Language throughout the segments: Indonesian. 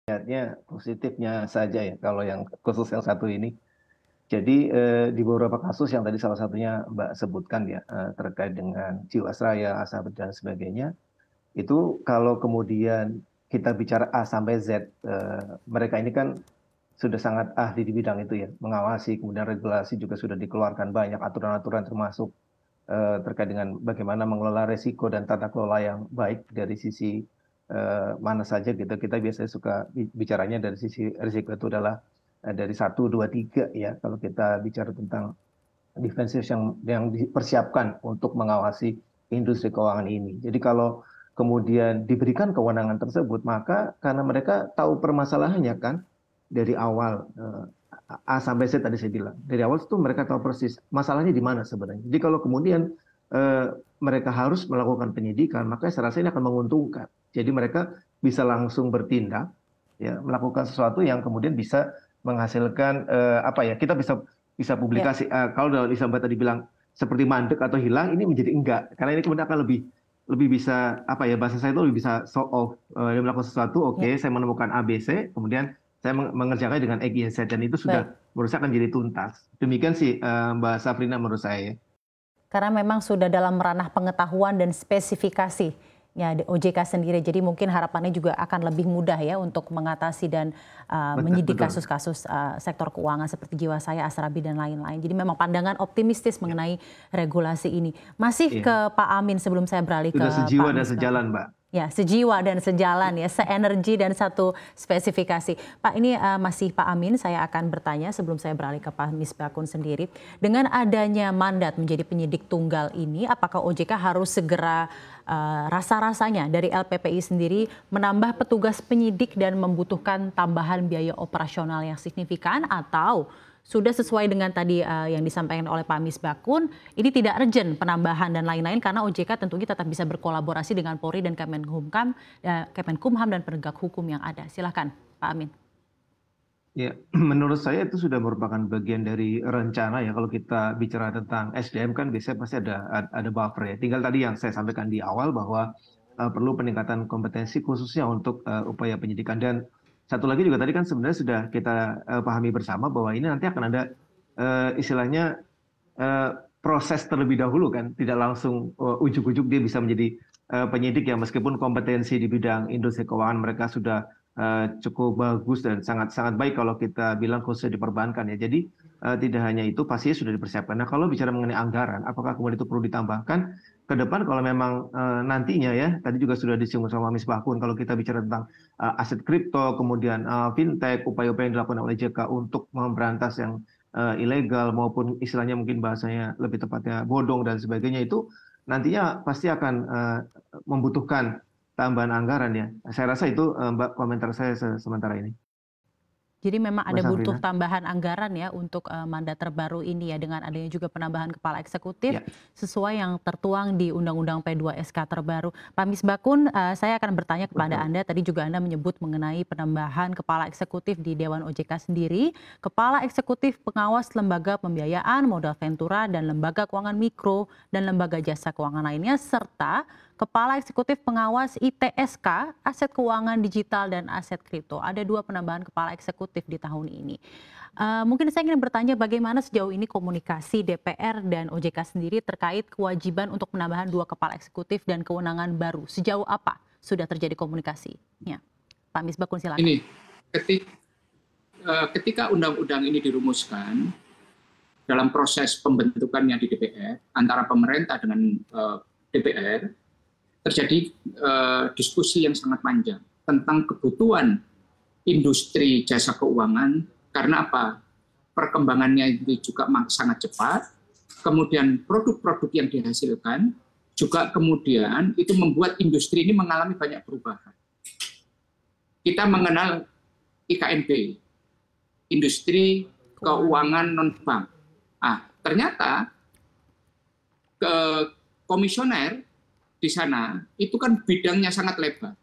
Lihatnya positifnya saja ya kalau yang khusus yang satu ini. Jadi di beberapa kasus yang tadi salah satunya Mbak sebutkan ya terkait dengan Jiwasraya, Asabri dan sebagainya, itu kalau kemudian kita bicara A sampai Z, mereka ini kan sudah sangat ahli di bidang itu ya, mengawasi, kemudian regulasi juga sudah dikeluarkan banyak aturan-aturan termasuk terkait dengan bagaimana mengelola resiko dan tata kelola yang baik dari sisi mana saja gitu. Kita biasanya suka bicaranya dari sisi risiko itu adalah dari satu, dua, tiga ya. Kalau kita bicara tentang defensif yang dipersiapkan untuk mengawasi industri keuangan ini. Jadi kalau kemudian diberikan kewenangan tersebut, maka karena mereka tahu permasalahannya kan dari awal A sampai Z tadi saya bilang. Dari awal itu mereka tahu persis masalahnya di mana sebenarnya. Jadi kalau kemudian eh, mereka harus melakukan penyidikan, maka saya rasa ini akan menguntungkan. Jadi mereka bisa langsung bertindak, ya, melakukan sesuatu yang kemudian bisa menghasilkan apa ya? Kita bisa bisa Ya, publikasi. Kalau dari Mbak tadi bilang seperti mandek atau hilang, ini menjadi enggak. Karena ini kemudian akan lebih lebih bisa apa ya bahasa saya itu lebih bisa show off. Dia melakukan sesuatu, oke, ya, saya menemukan ABC, kemudian saya mengerjakannya dengan X, Y, Z dan itu sudah baik. menurut saya akan jadi tuntas. Demikian sih Mbak Safrina menurut saya. Karena memang sudah dalam ranah pengetahuan dan spesifikasinya OJK sendiri. Jadi mungkin harapannya juga akan lebih mudah ya untuk mengatasi dan Betul, menyidik betul. kasus-kasus sektor keuangan seperti Jiwasraya, Asrabi dan lain-lain. Jadi memang pandangan optimistis Ya, mengenai regulasi ini. Masih iya. ke Pak Amin sebelum saya beralih ke Sudah sejiwa Pak dan Misbakun. sejalan, Mbak. Ya, sejiwa dan sejalan ya, seenergi dan satu spesifikasi. Pak, ini masih Pak Amin, saya akan bertanya sebelum saya beralih ke Pak Misbakun sendiri. Dengan adanya mandat menjadi penyidik tunggal ini, apakah OJK harus segera rasa-rasanya dari LPPI sendiri menambah petugas penyidik dan membutuhkan tambahan biaya operasional yang signifikan atau sudah sesuai dengan tadi yang disampaikan oleh Pak Misbakun, ini tidak urgent penambahan dan lain-lain karena OJK tentunya tetap bisa berkolaborasi dengan Polri dan Kemenkumham dan penegak hukum yang ada. Silakan Pak Amin. Ya, menurut saya itu sudah merupakan bagian dari rencana ya. Kalau kita bicara tentang SDM kan biasanya pasti ada buffer ya. Tinggal tadi yang saya sampaikan di awal bahwa perlu peningkatan kompetensi khususnya untuk upaya penyidikan. Dan satu lagi juga tadi kan sebenarnya sudah kita pahami bersama bahwa ini nanti akan ada istilahnya eh, proses terlebih dahulu kan, tidak langsung ujuk-ujuk dia bisa menjadi penyidik ya meskipun kompetensi di bidang industri keuangan mereka sudah cukup bagus dan sangat sangat baik kalau kita bilang khususnya di perbankan ya. Jadi tidak hanya itu pastinya sudah dipersiapkan. Nah kalau bicara mengenai anggaran, apakah kemudian itu perlu ditambahkan ke depan kalau memang nantinya ya tadi juga sudah disinggung sama Miss Bakun kalau kita bicara tentang aset kripto kemudian fintech upaya-upaya yang dilakukan oleh JK untuk memberantas yang ilegal maupun istilahnya mungkin bahasanya lebih tepatnya bodong dan sebagainya itu nantinya pasti akan membutuhkan tambahan anggaran ya. Saya rasa itu Mbak komentar saya sementara ini. Jadi memang Mbak ada butuh Safrina. tambahan anggaran ya untuk mandat terbaru ini ya dengan adanya juga penambahan kepala eksekutif Ya, sesuai yang tertuang di Undang-Undang P2SK terbaru. Pak Misbakun, saya akan bertanya kepada betul. Anda. Tadi juga Anda menyebut mengenai penambahan kepala eksekutif di Dewan OJK sendiri, kepala eksekutif pengawas lembaga pembiayaan, modal ventura dan lembaga keuangan mikro dan lembaga jasa keuangan lainnya serta Kepala Eksekutif Pengawas ITSK, Aset Keuangan Digital dan Aset Kripto. Ada 2 penambahan kepala eksekutif di tahun ini. Mungkin saya ingin bertanya bagaimana sejauh ini komunikasi DPR dan OJK sendiri terkait kewajiban untuk penambahan 2 kepala eksekutif dan kewenangan baru. Sejauh apa sudah terjadi komunikasinya? Pak Misbakun silakan. Ini ketika undang-undang ini dirumuskan dalam proses pembentukannya di DPR antara pemerintah dengan DPR terjadi diskusi yang sangat panjang tentang kebutuhan industri jasa keuangan karena apa? Perkembangannya itu juga sangat cepat, kemudian produk-produk yang dihasilkan juga kemudian itu membuat industri ini mengalami banyak perubahan. Kita mengenal IKNB, Industri Keuangan Non-Bank. Ternyata komisioner di sana itu kan bidangnya sangat lebar,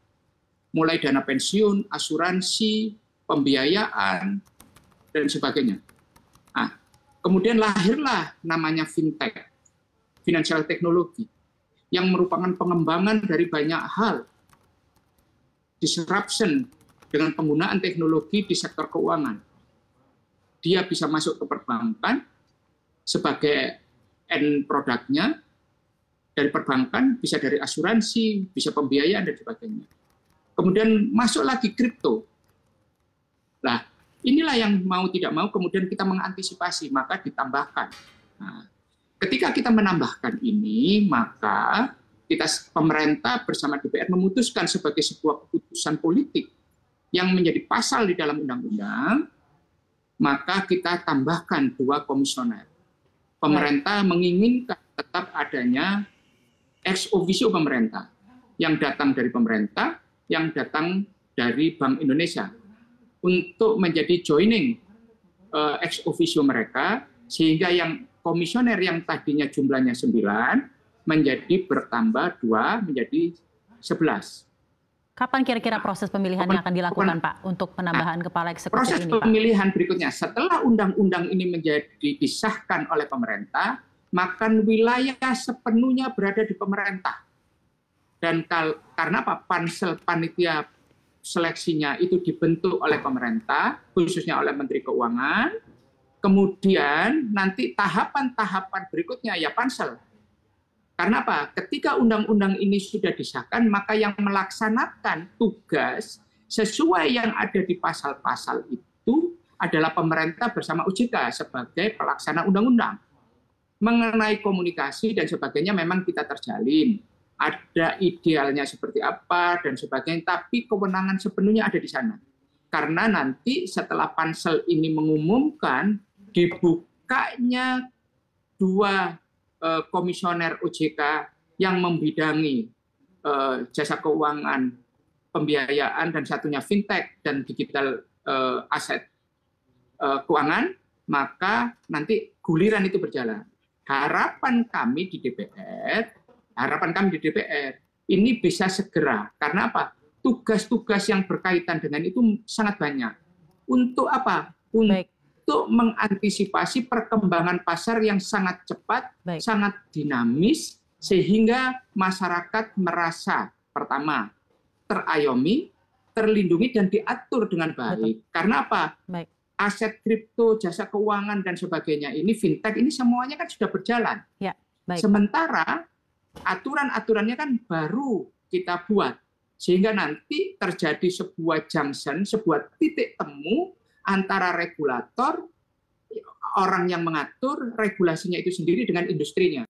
mulai dana pensiun, asuransi, pembiayaan, dan sebagainya. Kemudian lahirlah namanya fintech, financial technology, yang merupakan pengembangan dari banyak hal, disruption dengan penggunaan teknologi di sektor keuangan. Dia bisa masuk ke perbankan sebagai end produknya, dari perbankan, bisa dari asuransi, bisa pembiayaan, dan sebagainya. Kemudian masuk lagi kripto. Nah, inilah yang mau tidak mau kemudian kita mengantisipasi, maka ditambahkan. Nah, ketika kita menambahkan ini, maka kita pemerintah bersama DPR memutuskan sebagai sebuah keputusan politik yang menjadi pasal di dalam undang-undang, maka kita tambahkan 2 komisioner. Pemerintah menginginkan tetap adanya ex officio pemerintah, yang datang dari pemerintah, yang datang dari Bank Indonesia, untuk menjadi joining ex officio mereka, sehingga yang komisioner yang tadinya jumlahnya 9 menjadi bertambah 2 menjadi 11. Kapan kira-kira proses pemilihan yang akan dilakukan, Pak, untuk penambahan kepala eksekutif proses ini, Pak? pemilihan berikutnya, setelah undang-undang ini disahkan oleh pemerintah, maka wilayah sepenuhnya berada di pemerintah. Dan karena apa? Pansel panitia seleksinya itu dibentuk oleh pemerintah, khususnya oleh Menteri Keuangan. Kemudian nanti tahapan-tahapan berikutnya ya pansel. Karena apa? Ketika undang-undang ini sudah disahkan, maka yang melaksanakan tugas sesuai yang ada di pasal-pasal itu adalah pemerintah bersama OJK sebagai pelaksana undang-undang. Mengenai komunikasi dan sebagainya memang kita terjalin. Ada idealnya seperti apa dan sebagainya, tapi kewenangan sepenuhnya ada di sana. Karena nanti setelah pansel ini mengumumkan dibukanya 2 komisioner OJK yang membidangi jasa keuangan, pembiayaan, dan satunya fintech dan digital aset keuangan, maka nanti guliran itu berjalan. Harapan kami di DPR ini bisa segera. Karena apa? Tugas-tugas yang berkaitan dengan itu sangat banyak. Untuk apa? Untuk mengantisipasi perkembangan pasar yang sangat cepat, sangat dinamis, sehingga masyarakat merasa, pertama, terayomi, terlindungi, dan diatur dengan baik. Karena apa? Aset kripto, jasa keuangan, dan sebagainya ini, fintech, ini semuanya kan sudah berjalan. Sementara aturan-aturannya kan baru kita buat. Sehingga nanti terjadi sebuah junction, sebuah titik temu antara regulator, orang yang mengatur regulasinya itu sendiri dengan industrinya.